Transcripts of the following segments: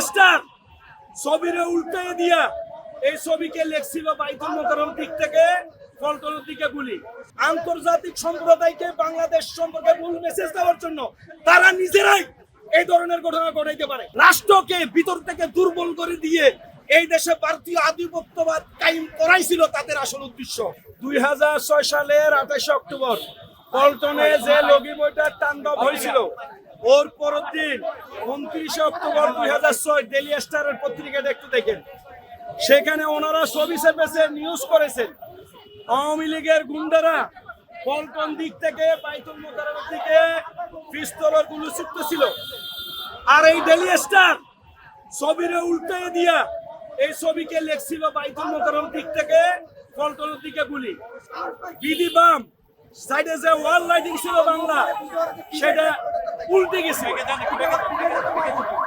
Star ছবিরে উল্টে দিয়া এই ছবিকে লেখছিল বাইতুল মোকাররম দিক থেকে পল্টনের দিকে গুলি। আন্তর্জাতিক সম্প্রদায়কে বাংলাদেশ সম্পর্কে ভুল মেসেজ দেওয়ার জন্য তারা নিজেরাই এই ধরনের ঘটনা ঘটাইতে পারে। রাষ্ট্রকে ভিতর থেকে দুর্বল করে দিয়ে এই দেশে ভারতীয় আধিপত্যবাদ কায়েম করাই ছিল তাদের আসল উদ্দেশ্য। 2006 সালের 28 অক্টোবর পল্টনে যে লগি বইটার তাণ্ডব হয়েছিল, ওর পরের দিন 29 অক্টোবর 2006 ডেইলি স্টারের পত্রিকাটা একটু দেখেন, সেখানে ওনারা ছবি চেপেছে, নিউজ করেছেন আওয়ামী লীগের গুন্ডারা পল্টন দিক থেকে বাইতুল মোকাররমের দিকে পিস্তলের গুলি ছুটতেছিল। আর এই ডেইলি স্টার ছবিরে উল্টে দিয়া এই ছবিকে লেখছিল বাইতুল মোকাররম দিক থেকে পল্টনের দিকে গুলি। বিডি বাম সাইডে যে ওয়াল লাইটিং ছিল বাংলা, সেটা উল্টে গেছে।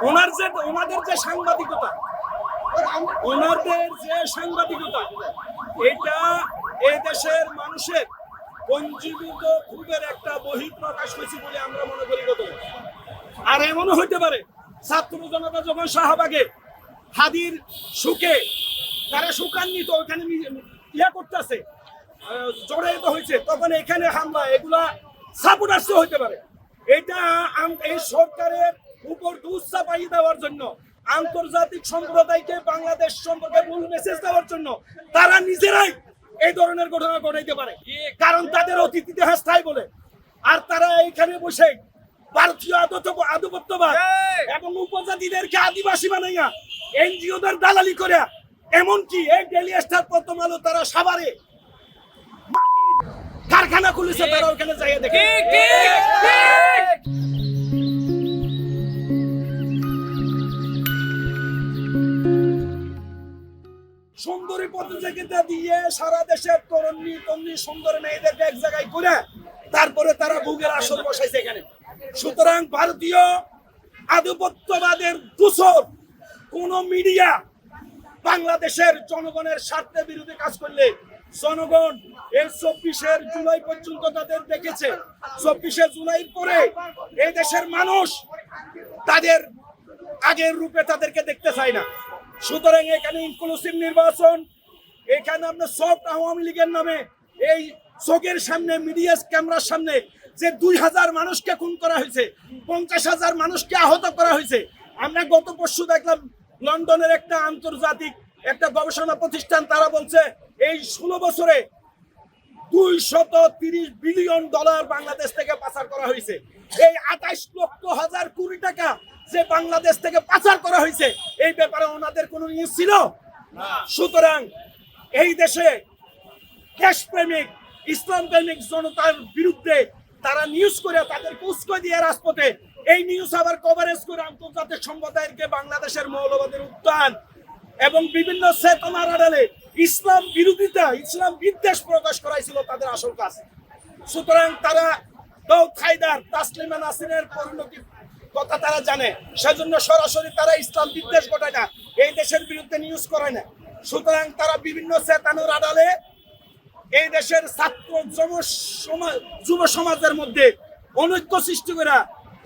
ওনাদের যে সাংবাদিকতা, এটা এই দেশের মানুষের পঞ্জীভূত ক্ষোভের একটা বহিঃপ্রকাশ হয়েছে বলে আমরা মনে করি। আর এমনও হইতে পারে ছাত্র জনতা যখন শাহবাগে হাদির সুখে তারা সুখান্বিত ওখানে করতেছে, জড়াইতে হয়েছে, তখন এখানে হামলা, এগুলা সাপোর্টার্স হইতে পারে। এটা এই সরকারের উপর দুঃসা পাইয়ে দেওয়ার জন্য, আন্তর্জাতিক সম্প্রদায়কে বাংলাদেশ সম্পর্কে ভুল মেসেজ দেওয়ার জন্য তারা নিজেরাই এই ধরনের ঘটনা ঘটাইতে পারে, কারণ তাদের অতীত ইতিহাস তাই বলে। আর তারা এইখানে বসে ভারতীয় আধিপত্যবাদ এবং উপজাতিদেরকে আদিবাসী বানাইয়া এনজিওদের দালালি করে, এমনকি এই ডেইলি স্টার প্রথম আলো তারা সাভারে কারখানা খুলেছে, তারা ওখানে যাইয়া দেখে। সুন্দরী প্রতিযোগিতা দিয়ে সারা দেশের তরুণী সুন্দর মেয়েদেরকে এক জায়গায় করে তারপরে তারা ভোগের আসর বসাইছে এখানে। সুতরাং ভারতীয় আধিপত্যবাদের দূষর কোন মিডিয়া বাংলাদেশের জনগণের স্বার্থে বিরোধী কাজ করলে জনগণ এই 24 জুলাই পর্যন্ত তাদের দেখেছে। 24 জুলাই পরে এই দেশের মানুষ তাদের আগের রূপে তাদেরকে দেখতে চায় না। সুতরাং এখানে ইনক্লুসিভ নির্বাচন, এখানে আপনার সফট আওয়ামী লীগের নামে এই চোখের সামনে মিডিয়া ক্যামেরার সামনে যে 2000 মানুষকে খুন করা হয়েছে, 50,000 মানুষকে আহত করা হয়েছে। আমরা গত পরশু দেখলাম লন্ডনের একটা আন্তর্জাতিক একটা গবেষণা প্রতিষ্ঠান, তারা বলছে এই 16 বছরে $230 বিলিয়ন বাংলাদেশ থেকে পাচার করা হয়েছে। এই 28,00,000 কোটি টাকা যে বাংলাদেশ থেকে পাচার করা হয়েছে, এই ব্যাপারে ওনাদের কোনো নিউজ ছিল না। সুতরাং এই দেশে দেশপ্রেমিক ইসলাম প্রেমিক জনতার বিরুদ্ধে তারা নিউজ করে তাদেরকে উস্কে দিয়ে রাজপথে এই নিউজ আবার কভারেজ করে আন্তর্জাতিক সম্প্রদায়কে বাংলাদেশের মৌলবাদের উত্থান এবং বিভিন্ন চেতনার আড়ালে ইসলাম বিরোধিতা, ইসলাম বিদ্বেষ প্রকাশ করাইছিল তাদের আসল কাজ। সুতরাং তারা দাউদ হায়দার, তাসলিমা নাসরিনের পরিণতি কথা তারা জানে, সেজন্য সরাসরি তারা ইসলাম বিদ্বেষ ঘটায় না, এই দেশের বিরুদ্ধে নিউজ করে না। সুতরাং তারা বিভিন্ন চেতনার আড়ালে এই দেশের ছাত্র যুব সমাজের মধ্যে অনৈক্য সৃষ্টি করে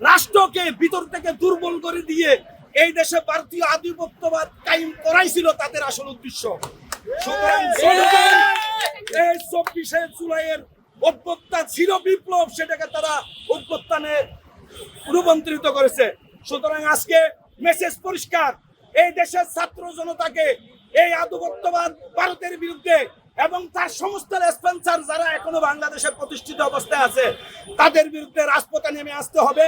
রাষ্ট্রকে ভিতর থেকে দুর্বল করে দিয়ে এই দেশে ভারতীয় আধিপত্যবাদ কায়েম করাই ছিল তাদের আসল উদ্দেশ্য। সুতরাং এই 24 জুলাইয়ের অভ্যুত্থান ছিল বিপ্লব, সেটাকে তারা অভ্যুত্থানে রূপান্তরিত করেছে। সুতরাং আজকে মেসেজ পরিষ্কার, এই দেশের ছাত্র জনতাকে এই আধিপত্যবাদ ভারতের বিরুদ্ধে এবং তার সমস্ত স্পন্সর যারা এখনো বাংলাদেশে প্রতিষ্ঠিত অবস্থায় আছে, তাদের বিরুদ্ধে রাজপথে নেমে আসতে হবে।